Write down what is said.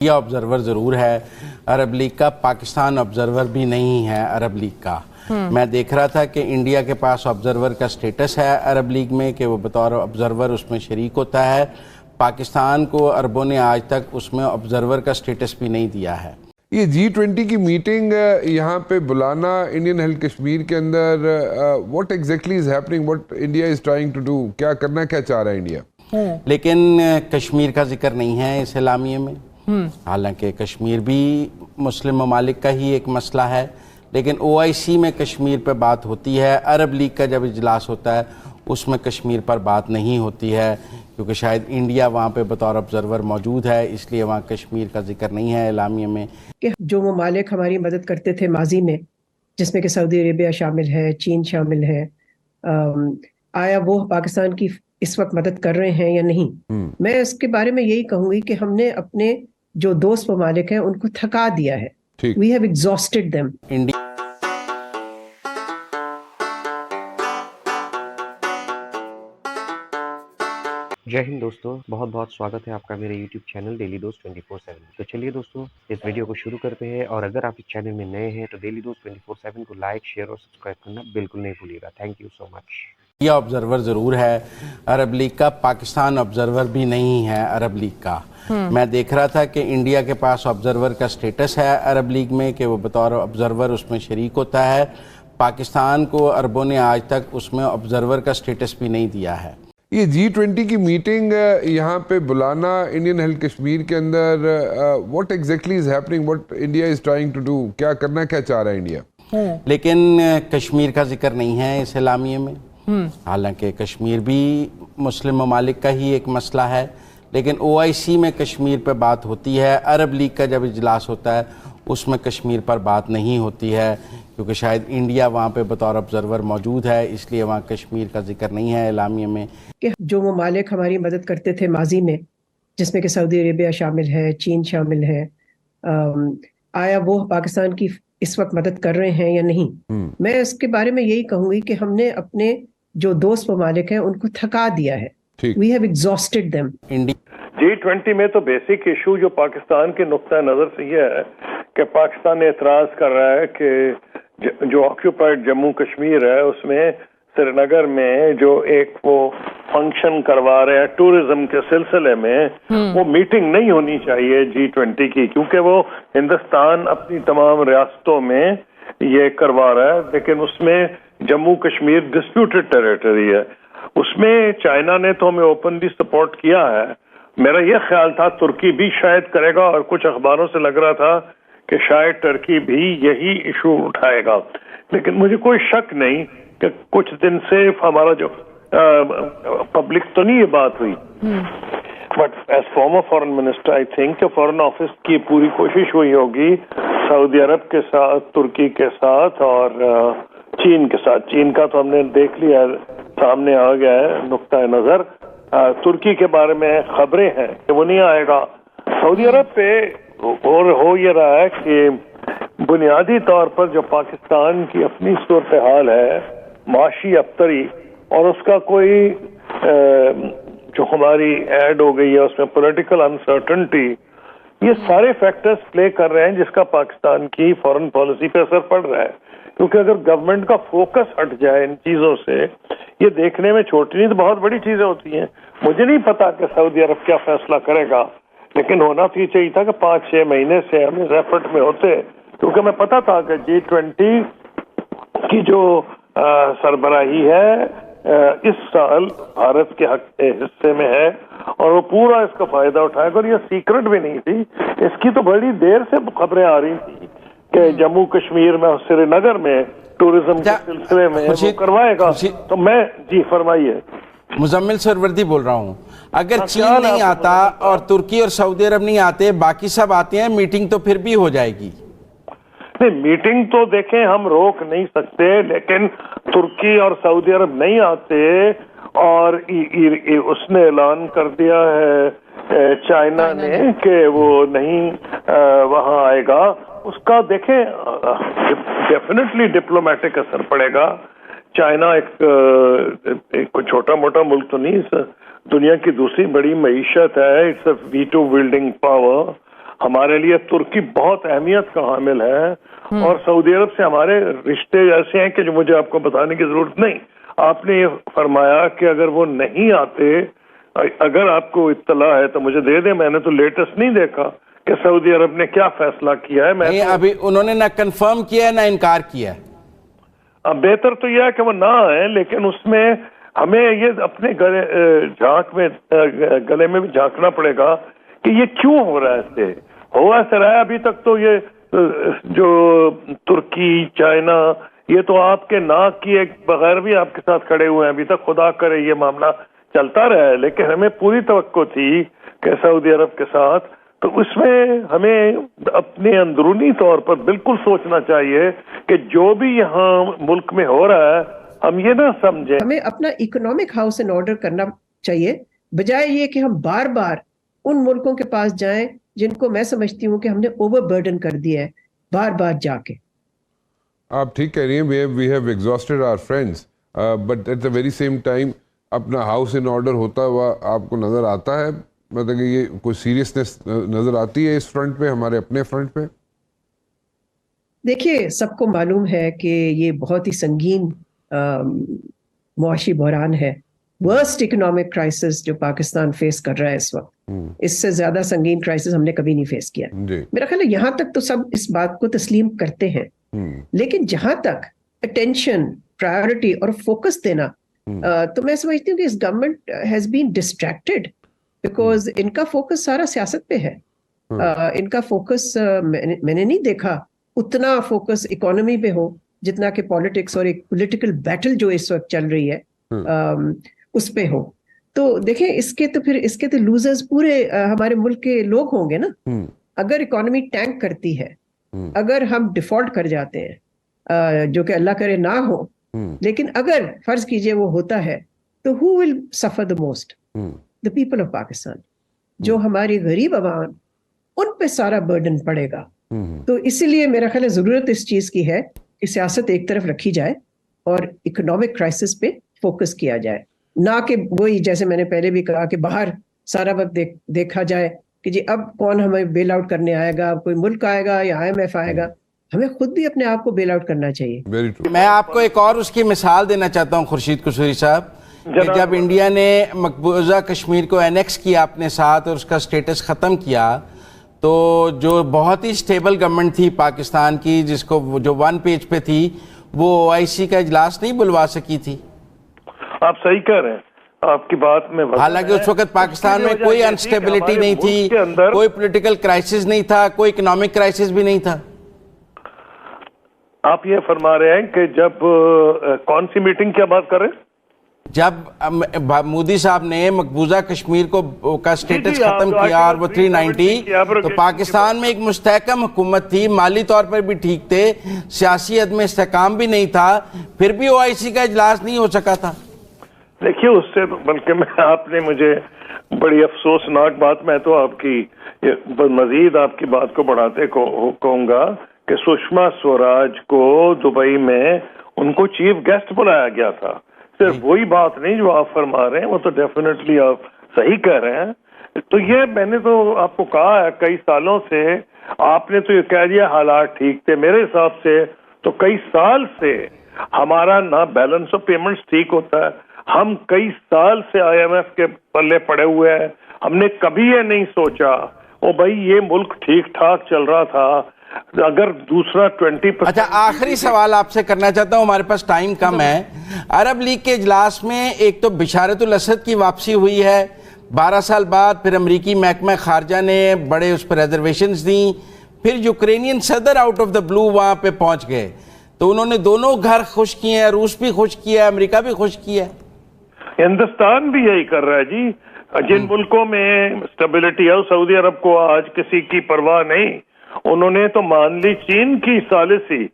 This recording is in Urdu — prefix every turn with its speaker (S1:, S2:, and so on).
S1: انڈیا آبزرور ضرور ہے عرب لیگ کا، پاکستان آبزرور بھی نہیں ہے عرب لیگ کا۔ میں دیکھ رہا تھا کہ انڈیا کے پاس آبزرور کا سٹیٹس ہے عرب لیگ میں کہ وہ بطور آبزرور اس میں شریک ہوتا ہے۔ پاکستان کو عربوں نے آج تک اس میں آبزرور کا سٹیٹس بھی نہیں دیا ہے۔
S2: یہ G20 کی میٹنگ یہاں پہ بلانا انڈین ہیلتھ کشمیر کے اندر what exactly is happening, what India is trying to do, کیا کرنا کیا چاہ رہا ہے انڈیا؟
S1: لیکن کشمیر کا ذکر نہیں ہے اس اعلامیے میں، حالانکہ کشمیر بھی مسلم ممالک کا ہی ایک مسئلہ ہے، لیکن OIC میں کشمیر پہ بات ہوتی ہے۔ عرب لیگ کا جب اجلاس ہوتا ہے اس میں کشمیر پر بات نہیں ہوتی ہے، کیونکہ شاید انڈیا وہاں پہ بطور آبزرور موجود ہے، اس لیے وہاں کشمیر کا ذکر نہیں ہے اعلامیے میں۔
S3: کہ جو ممالک ہماری مدد کرتے تھے ماضی میں، جس میں کہ سعودی عربیہ شامل ہے، چین شامل ہے، آیا وہ پاکستان کی اس وقت مدد کر رہے ہیں یا نہیں؟ میں اس کے بارے میں یہی کہوں گی کہ ہم نے اپنے جو دوست ممالک ہیں ان کو تھکا دیا ہے۔ We have exhausted them.
S4: جے ہند دوستو، بہت بہت سواگت ہے آپ کا میرے یوٹیوب چینل ڈیلی دوست 24/7۔ تو چلیے دوستو اس ویڈیو کو شروع کرتے ہیں، اور اگر آپ اس چینل میں نئے ہیں تو ڈیلی دوست 24/7 کو لائک، شیئر اور سبسکرائب کرنا بالکل نہیں بھولیے گا۔ Thank you so much.
S1: India observer ضرور ہے عرب لیگ کا، پاکستان آبزرور بھی نہیں ہے عرب لیگ کا۔ میں دیکھ رہا تھا کہ انڈیا کے پاس آبزرور کا سٹیٹس ہے عرب لیگ میں کہ وہ بطور آبزرور اس میں شریک ہوتا ہے۔ پاکستان کو عربوں نے آج تک اس میں آبزرور کا سٹیٹس بھی نہیں دیا ہے۔
S2: یہ G20 کی میٹنگ یہاں پہ بلانا انڈین ہیلتھ کشمیر کے اندر what exactly is happening, what India is trying to do, کیا کرنا کیا چاہ رہا ہے انڈیا؟
S1: لیکن کشمیر کا ذکر نہیں ہے اس اعلامیے میں، حالانکہ کشمیر بھی مسلم ممالک کا ہی ایک مسئلہ ہے، لیکن OIC میں کشمیر پہ بات ہوتی ہے۔ عرب لیگ کا جب اجلاس ہوتا ہے اس میں کشمیر پر بات نہیں ہوتی ہے، کیونکہ شاید انڈیا وہاں پہ بطور آبزرور موجود ہے، اس لیے وہاں کشمیر کا ذکر نہیں ہے اعلامیے میں۔
S3: کہ جو ممالک ہماری مدد کرتے تھے ماضی میں، جس میں کہ سعودی عربیہ شامل ہے، چین شامل ہے، آیا وہ پاکستان کی اس وقت مدد کر رہے ہیں یا نہیں؟ میں اس کے بارے میں یہی کہوں گی کہ ہم نے اپنے جو دوست ممالک ہیں ان کو تھکا دیا ہے۔ We have exhausted them.
S5: G20 میں تو بیسک ایشو جو پاکستان کے نقطہ نظر سے یہ ہے کہ پاکستان اعتراض کر رہا ہے کہ جو آکیوپائڈ جموں کشمیر ہے اس میں سری نگر میں جو ایک وہ فنکشن کروا رہے ہیں ٹورزم کے سلسلے میں، وہ میٹنگ نہیں ہونی چاہیے G20 کی، کیونکہ وہ ہندوستان اپنی تمام ریاستوں میں یہ کروا رہا ہے، لیکن اس میں جموں کشمیر ڈسپیوٹڈ ٹیریٹری ہے۔ اس میں چائنا نے تو ہمیں اوپنلی سپورٹ کیا ہے۔ میرا یہ خیال تھا ترکی بھی شاید کرے گا، اور کچھ اخباروں سے لگ رہا تھا کہ شاید ترکی بھی یہی ایشو اٹھائے گا، لیکن مجھے کوئی شک نہیں کہ کچھ دن سے ہمارا جو پبلک تو نہیں یہ بات ہوئی، but as former foreign minister I think کہ فارن آفس کی پوری کوشش ہوئی ہوگی سعودی عرب کے ساتھ، ترکی کے ساتھ اور چین کے ساتھ۔ چین کا تو ہم نے دیکھ لیا، سامنے آ گیا ہے نقطہ نظر۔ ترکی کے بارے میں خبریں ہیں کہ وہ نہیں آئے گا۔ سعودی عرب پہ اور ہو یہ رہا ہے کہ بنیادی طور پر جو پاکستان کی اپنی صورتحال ہے، معاشی ابتری، اور اس کا کوئی جو ہماری ایڈ ہو گئی ہے اس میں پولیٹیکل انسرٹنٹی، یہ سارے فیکٹرز پلے کر رہے ہیں جس کا پاکستان کی فورن پالیسی پہ اثر پڑ رہا ہے۔ کیونکہ اگر گورنمنٹ کا فوکس ہٹ جائے ان چیزوں سے، یہ دیکھنے میں چھوٹی نہیں تو بہت بڑی چیزیں ہوتی ہیں۔ مجھے نہیں پتا کہ سعودی عرب کیا فیصلہ کرے گا، لیکن ہونا تو یہ چاہیے تھا کہ 5-6 مہینے سے ہم اس ایفرٹ میں ہوتے، کیونکہ میں پتا تھا کہ G20 کی جو سربراہی ہے اس سال بھارت کے حصے میں ہے، اور وہ پورا اس کا فائدہ اٹھائے گا، اور یہ سیکرٹ بھی نہیں تھی، اس کی تو بڑی دیر سے خبریں آ رہی تھیں کہ جموں کشمیر میں اور سری نگر میں ٹورزم کے سلسلے میں وہ کروائے گا۔ تو میں جی فرمائیے۔
S1: مزمل سروردی بول رہا ہوں، اگر چین نہیں آتا اور ترکی اور سعودی عرب نہیں آتے، باقی سب آتے ہیں، میٹنگ تو پھر بھی ہو جائے گی۔
S5: نہیں، میٹنگ تو دیکھیں ہم روک نہیں سکتے، لیکن ترکی اور سعودی عرب نہیں آتے، اور اس نے اعلان کر دیا ہے چائنا نے کہ وہ نہیں وہاں آئے گا، اس کا دیکھیں ڈیفینیٹلی ڈپلومیٹک اثر پڑے گا۔ چائنا ایک چھوٹا موٹا ملک تو نہیں، دنیا کی دوسری بڑی معیشت ہے، it's a veto wielding power, ہمارے لیے ترکی بہت اہمیت کا حامل ہے اور سعودی عرب سے ہمارے رشتے ایسے ہیں کہ جو مجھے آپ کو بتانے کی ضرورت نہیں. آپ نے یہ فرمایا کہ اگر وہ نہیں آتے, اگر آپ کو اطلاع ہے تو مجھے دے دیں. میں نے تو لیٹسٹ نہیں دیکھا کہ سعودی عرب نے کیا فیصلہ کیا ہے. میں
S1: ابھی انہوں نے نہ کنفرم کیا ہے نہ انکار کیا ہے.
S5: اب بہتر تو یہ ہے کہ وہ نہ آئے, لیکن اس میں ہمیں یہ اپنے گلے میں بھی جھانکنا پڑے گا کہ یہ کیوں ہو رہا ہے. ایسے ہوا ایسا رہا ہے ابھی تک تو یہ جو ترکی چائنا یہ تو آپ کے ناک کیے بغیر بھی آپ کے ساتھ کھڑے ہوئے ہیں ابھی تک. خدا کرے یہ معاملہ چلتا رہا ہے, لیکن ہمیں پوری توقع تھی کہ سعودی عرب کے ساتھ, تو اس میں ہمیں اپنے اندرونی طور پر بالکل سوچنا چاہیے کہ جو بھی یہاں ملک میں ہو رہا ہے ہم یہ نہ سمجھیں.
S3: ہمیں اپنا اکنامک ہاؤس ان آرڈر کرنا چاہیے, بجائے یہ کہ ہم بار بار ان ملکوں کے پاس جائیں جن کو میں سمجھتی ہوں کہ ہم نے اوور برڈن کر دیا ہے بار بار جا کے.
S2: آپ ٹھیک کہہ رہی ہیں, we have exhausted our friends, but at the very same time اپنا ہاؤس ان آرڈر ہوتا ہوا آپ کو نظر آتا ہے, مطلب کہ یہ کوئی سیریسنس نظر آتی ہے اس فرنٹ پہ, ہمارے اپنے فرنٹ پہ؟
S3: دیکھیے سب کو معلوم ہے کہ یہ بہت ہی سنگین معاشی بحران ہے, ورسٹ اکنامک کرائسس جو پاکستان فیس کر رہا ہے اس وقت, اس سے زیادہ سنگین کرائسس ہم نے کبھی نہیں فیس کیا. میرا خیال ہے یہاں تک تو سب اس بات کو تسلیم کرتے ہیں, لیکن جہاں تک اٹینشن, پرائیورٹی اور فوکس دینا, تو میں سمجھتی ہوں کہ اس government has been distracted because ان کا فوکس سارا سیاست پہ ہے. ان کا فوکس میں نے نہیں دیکھا اتنا فوکس اکانومی پہ ہو جتنا کہ پالیٹکس اور ایک پولیٹیکل بیٹل جو اس وقت چل رہی ہے اس پہ ہو. تو دیکھیں اس کے تو لوزرز پورے ہمارے ملک کے لوگ ہوں گے نا. اگر اکانومی ٹینک کرتی ہے, اگر ہم ڈیفالٹ کر جاتے ہیں, جو کہ اللہ کرے نہ ہو, لیکن اگر فرض کیجئے وہ ہوتا ہے, تو who will suffer the most? The people of Pakistan. جو ہماری غریب عوام, ان پہ سارا برڈن پڑے گا. تو اسی لیے میرا خیال ہے ضرورت اس چیز کی ہے کہ سیاست ایک طرف رکھی جائے اور اکنامک کرائسس پہ فوکس کیا جائے, نہ کہ وہی جیسے میں نے پہلے بھی کہا کہ باہر سارا وقت دیکھا جائے کہ جی اب کون ہمیں بیل آؤٹ کرنے آئے گا, کوئی ملک آئے گا یا IMF آئے گا. ہمیں خود بھی اپنے آپ کو بیل آؤٹ کرنا چاہیے.
S1: میں آپ کو ایک اور اس کی مثال دینا چاہتا ہوں خورشید قصوری صاحب, کہ جب انڈیا نے مقبوضہ کشمیر کو اینیکس کیا اپنے ساتھ اور اس کا سٹیٹس ختم کیا, تو جو بہت ہی سٹیبل گورنمنٹ تھی پاکستان کی, جس کو جو 1 پیج پہ تھی, وہ OIC کا اجلاس نہیں بلوا سکی تھی.
S5: آپ صحیح کہہ رہے ہیں, آپ کی بات میں
S1: حالانکہ اس وقت پاکستان میں کوئی انسٹیبلٹی نہیں تھی, کوئی پولیٹیکل کرائسس نہیں تھا, کوئی اکنامک کرائسس بھی نہیں تھا.
S5: آپ یہ فرما رہے ہیں کہ جب کون سی میٹنگ کی بات کر رہے ہیں؟
S1: جب مودی صاحب نے مقبوضہ کشمیر کا سٹیٹس ختم کیا اور وہ 390, تو پاکستان میں ایک مستحکم حکومت تھی, مالی طور پر بھی ٹھیک تھے, سیاسی عدم استحکام بھی نہیں تھا, پھر بھی OIC کا اجلاس نہیں ہو سکا تھا.
S5: دیکھیے اس سے بلکہ آپ نے مجھے بڑی افسوسناک بات, میں تو آپ کی مزید آپ کی بات کو بڑھاتے کہوں گا کہ سشما سوراج کو دبئی میں ان کو چیف گیسٹ بلایا گیا تھا. صرف وہی بات نہیں جو آپ فرما رہے ہیں, وہ تو ڈیفینیٹلی آپ صحیح کہہ رہے ہیں. تو یہ میں نے تو آپ کو کہا ہے کئی سالوں سے, آپ نے تو یہ کہہ دیا حالات ٹھیک تھے. میرے حساب سے تو کئی سال سے ہمارا نہ بیلنس آف پیمنٹس ٹھیک ہوتا ہے, ہم کئی سال سے IMF کے پلے پڑے ہوئے ہیں. ہم نے کبھی یہ نہیں سوچا او بھائی یہ ملک ٹھیک ٹھاک چل رہا تھا, اگر دوسرا 20%.
S1: اچھا آخری سوال آپ سے کرنا چاہتا ہوں, ہمارے پاس ٹائم کم ہے. عرب لیگ کے اجلاس میں ایک تو بشارت الاسد کی واپسی ہوئی ہے 12 سال بعد, پھر امریکی محکمہ خارجہ نے بڑے اس پر ریزرویشنز دیں, پھر یوکرینین صدر آؤٹ آف دا بلو وہاں پہ پہنچ گئے, تو انہوں نے دونوں گھر خوش کیے ہیں, روس بھی خوش کیا ہے, امریکہ بھی خوش کیا ہے.
S5: ہندوستان بھی یہی کر رہا ہے جی. جن ملکوں میں اسٹیبلٹی ہے, سعودی عرب کو آج کسی کی پرواہ نہیں, انہوں نے تو مان لی چین کی ثالثی